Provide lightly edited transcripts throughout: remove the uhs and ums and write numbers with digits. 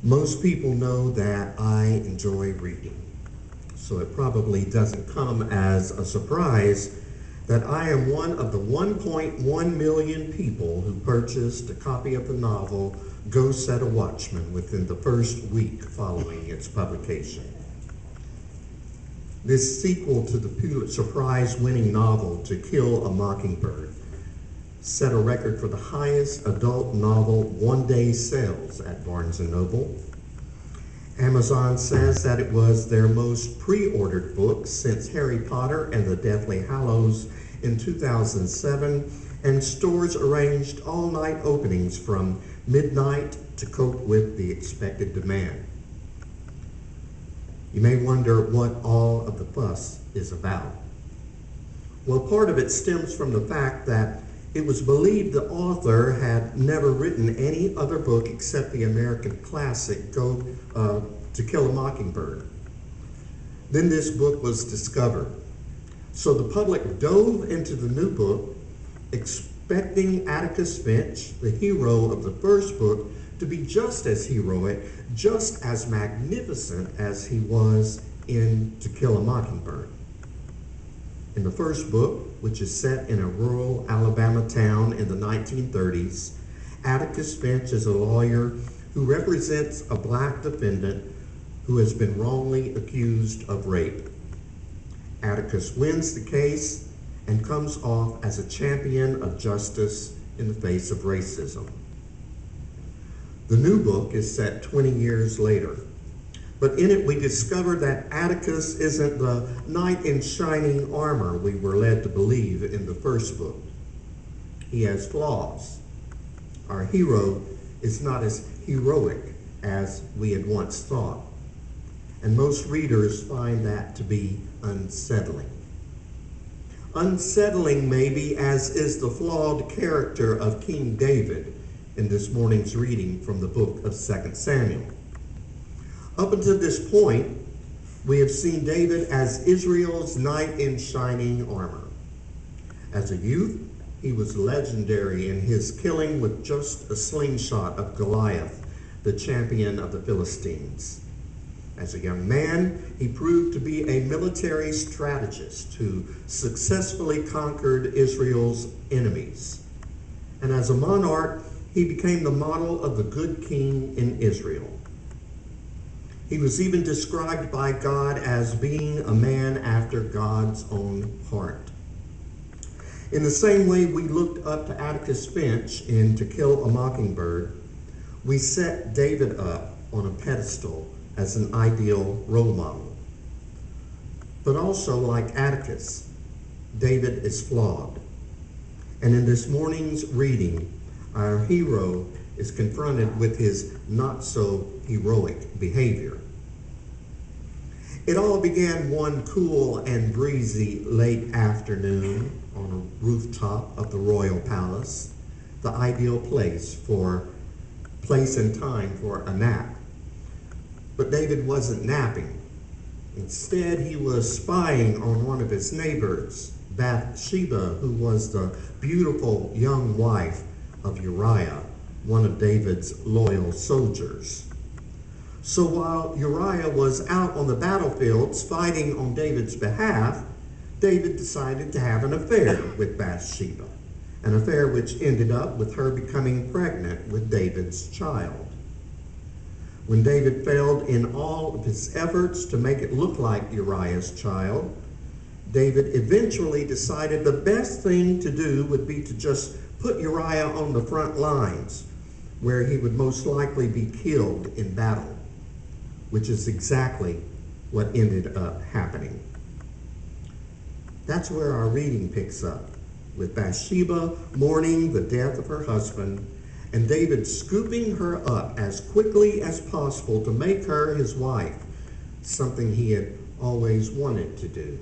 Most people know that I enjoy reading, so it probably doesn't come as a surprise that I am one of the 1.1 million people who purchased a copy of the novel Go Set a Watchman within the first week following its publication. This sequel to the Pulitzer Prize-winning novel To Kill a Mockingbird set a record for the highest adult novel one-day sales at Barnes & Noble. Amazon says that it was their most pre-ordered book since Harry Potter and the Deathly Hallows in 2007, and stores arranged all-night openings from midnight to cope with the expected demand. You may wonder what all of the fuss is about. Well, part of it stems from the fact that it was believed the author had never written any other book except the American classic To Kill a Mockingbird. Then this book was discovered. So the public dove into the new book, expecting Atticus Finch, the hero of the first book, to be just as heroic, just as magnificent as he was in To Kill a Mockingbird. In the first book, which is set in a rural Alabama town in the 1930s, Atticus Finch is a lawyer who represents a black defendant who has been wrongly accused of rape. Atticus wins the case and comes off as a champion of justice in the face of racism. The new book is set 20 years later, but in it we discover that Atticus isn't the knight in shining armor we were led to believe in the first book. He has flaws. Our hero is not as heroic as we had once thought, and most readers find that to be unsettling. Unsettling maybe as is the flawed character of King David in this morning's reading from the book of 2 Samuel. Up until this point, we have seen David as Israel's knight in shining armor. As a youth, he was legendary in his killing with just a slingshot of Goliath, the champion of the Philistines. As a young man, he proved to be a military strategist who successfully conquered Israel's enemies. And as a monarch, he became the model of the good king in Israel. He was even described by God as being a man after God's own heart. In the same way we looked up to Atticus Finch in To Kill a Mockingbird, we set David up on a pedestal as an ideal role model. But also, like Atticus, David is flawed. And in this morning's reading, our hero is confronted with his not-so-heroic behavior. It all began one cool and breezy late afternoon on a rooftop of the royal palace, the ideal place and time for a nap. But David wasn't napping. Instead, he was spying on one of his neighbors, Bathsheba, who was the beautiful young wife of Uriah, one of David's loyal soldiers. So while Uriah was out on the battlefields fighting on David's behalf, David decided to have an affair with Bathsheba, an affair which ended up with her becoming pregnant with David's child. When David failed in all of his efforts to make it look like Uriah's child, David eventually decided the best thing to do would be to just put Uriah on the front lines, where he would most likely be killed in battle, which is exactly what ended up happening. That's where our reading picks up, with Bathsheba mourning the death of her husband, and David scooping her up as quickly as possible to make her his wife, something he had always wanted to do.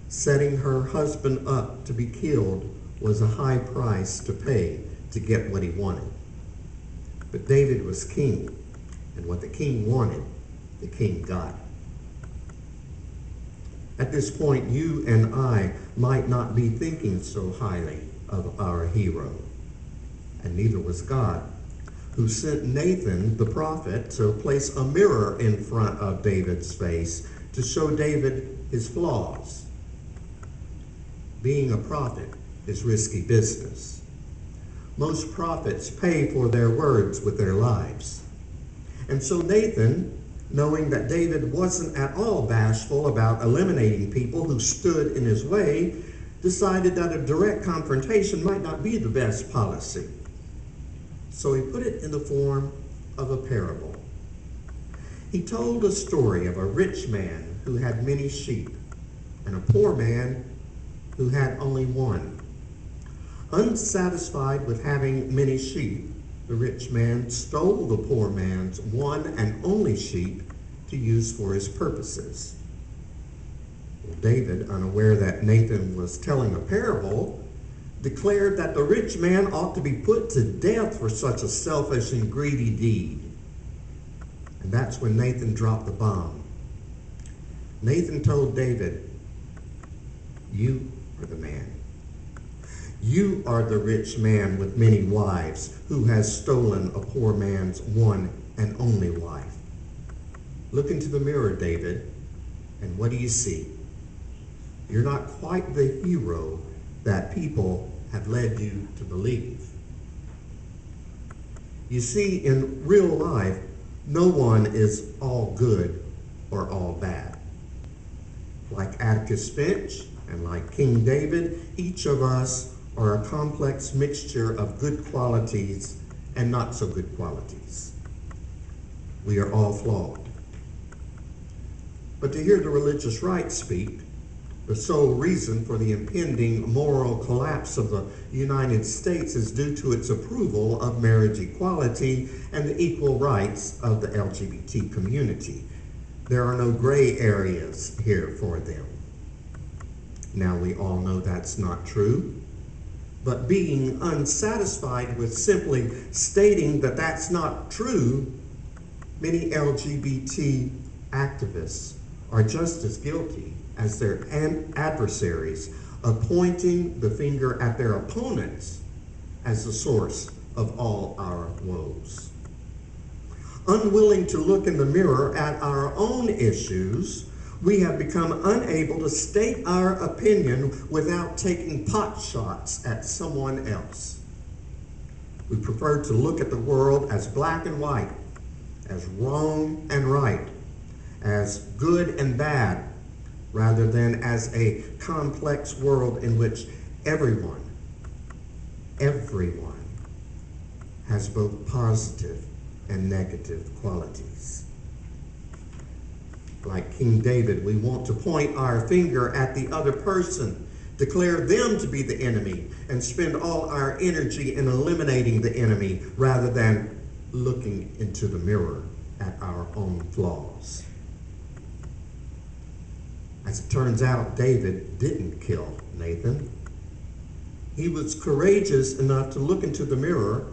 Setting her husband up to be killed was a high price to pay to get what he wanted. But David was king, and what the king wanted, the king got. At this point, you and I might not be thinking so highly of our hero, and neither was God. who sent Nathan, the prophet, to place a mirror in front of David's face to show David his flaws. Being a prophet is risky business. Most prophets pay for their words with their lives. And so Nathan, knowing that David wasn't at all bashful about eliminating people who stood in his way, decided that a direct confrontation might not be the best policy. So he put it in the form of a parable. He told a story of a rich man who had many sheep and a poor man who had only one. Unsatisfied with having many sheep, the rich man stole the poor man's one and only sheep to use for his purposes. Well, David, unaware that Nathan was telling a parable, declared that the rich man ought to be put to death for such a selfish and greedy deed. And that's when Nathan dropped the bomb. Nathan told David, "You are the man. You are the rich man with many wives who has stolen a poor man's one and only wife. Look into the mirror, David, and what do you see? You're not quite the hero that people have led you to believe." You see, in real life, no one is all good or all bad. Like Atticus Finch and like King David, each of us are a complex mixture of good qualities and not so good qualities. We are all flawed. But to hear the religious right speak, the sole reason for the impending moral collapse of the United States is due to its approval of marriage equality and the equal rights of the LGBT community. There are no gray areas here for them. Now, we all know that's not true, but being unsatisfied with simply stating that that's not true, many LGBT activists are just as guilty as their adversaries of pointing the finger at their opponents as the source of all our woes. Unwilling to look in the mirror at our own issues, we have become unable to state our opinion without taking pot shots at someone else. We prefer to look at the world as black and white, as wrong and right, as good and bad, rather than as a complex world in which everyone has both positive and negative qualities. Like King David, we want to point our finger at the other person, declare them to be the enemy, and spend all our energy in eliminating the enemy rather than looking into the mirror at our own flaws. As it turns out, David didn't kill Nathan. He was courageous enough to look into the mirror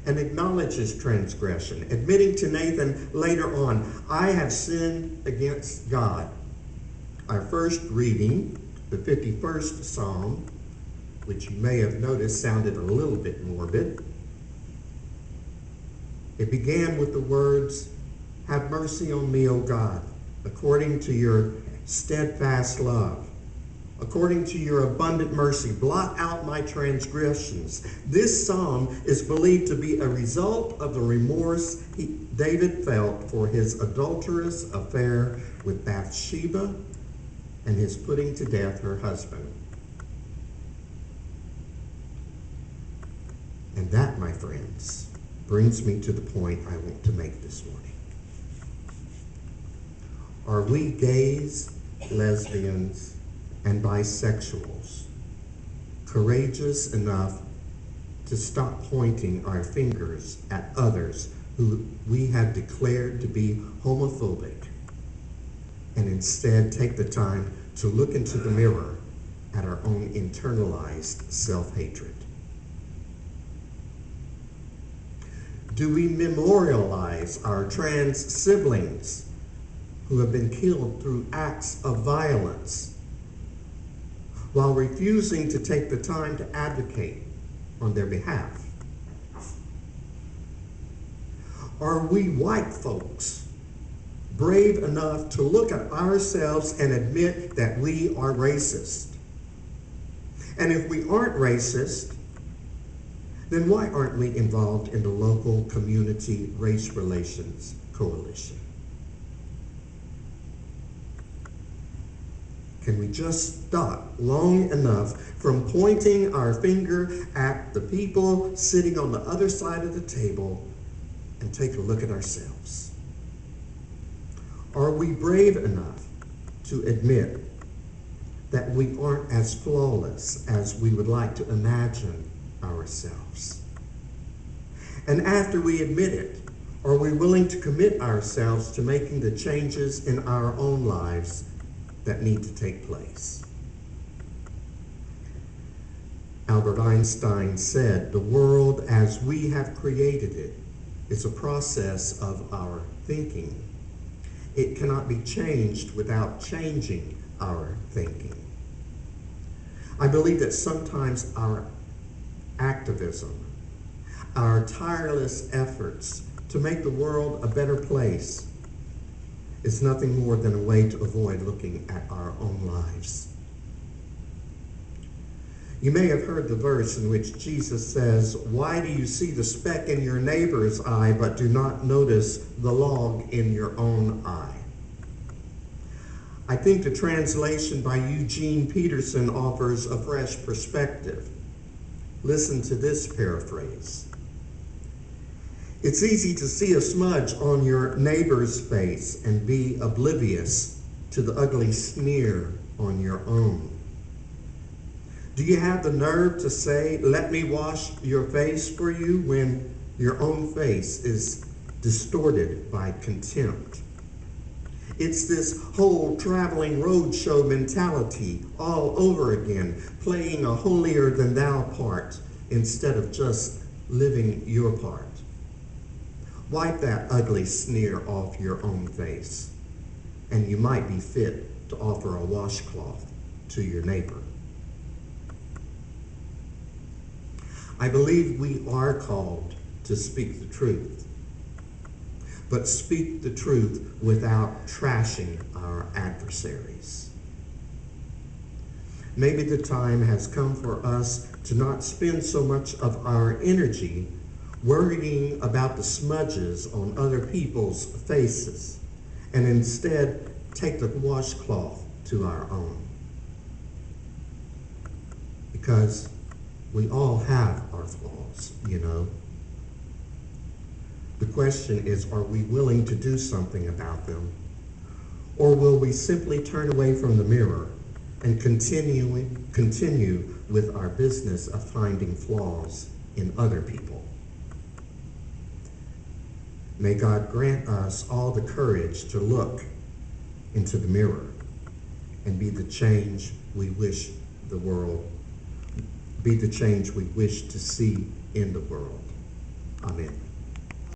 and acknowledge his transgression, admitting to Nathan later on, "I have sinned against God." Our first reading, the 51st Psalm, which you may have noticed sounded a little bit morbid. It began with the words, "Have mercy on me, O God, according to your steadfast love. According to your abundant mercy, blot out my transgressions." This psalm is believed to be a result of the remorse David felt for his adulterous affair with Bathsheba and his putting to death her husband. And that, my friends, brings me to the point I want to make this morning. Are we gays, lesbians, and bisexuals courageous enough to stop pointing our fingers at others who we have declared to be homophobic and instead take the time to look into the mirror at our own internalized self-hatred? Do we memorialize our trans siblings who have been killed through acts of violence while refusing to take the time to advocate on their behalf? Are we white folks brave enough to look at ourselves and admit that we are racist? And if we aren't racist, then why aren't we involved in the local community race relations coalition? Can we just stop long enough from pointing our finger at the people sitting on the other side of the table and take a look at ourselves? Are we brave enough to admit that we aren't as flawless as we would like to imagine ourselves? And after we admit it, are we willing to commit ourselves to making the changes in our own lives that need to take place? Albert Einstein said, "The world as we have created it is a process of our thinking. It cannot be changed without changing our thinking." I believe that sometimes our activism, our tireless efforts to make the world a better place is nothing more than a way to avoid looking at our own lives. You may have heard the verse in which Jesus says, "Why do you see the speck in your neighbor's eye but do not notice the log in your own eye?" I think the translation by Eugene Peterson offers a fresh perspective. Listen to this paraphrase. It's easy to see a smudge on your neighbor's face and be oblivious to the ugly sneer on your own. Do you have the nerve to say, "Let me wash your face for you," when your own face is distorted by contempt? It's this whole traveling roadshow mentality all over again, playing a holier-than-thou part instead of just living your part. Wipe that ugly sneer off your own face, and you might be fit to offer a washcloth to your neighbor. I believe we are called to speak the truth, but speak the truth without trashing our adversaries. Maybe the time has come for us to not spend so much of our energy worrying about the smudges on other people's faces, and instead take the washcloth to our own. Because we all have our flaws, you know. The question is, are we willing to do something about them? Or will we simply turn away from the mirror and continue with our business of finding flaws in other people? May God grant us all the courage to look into the mirror and be the change we wish to see in the world. Amen.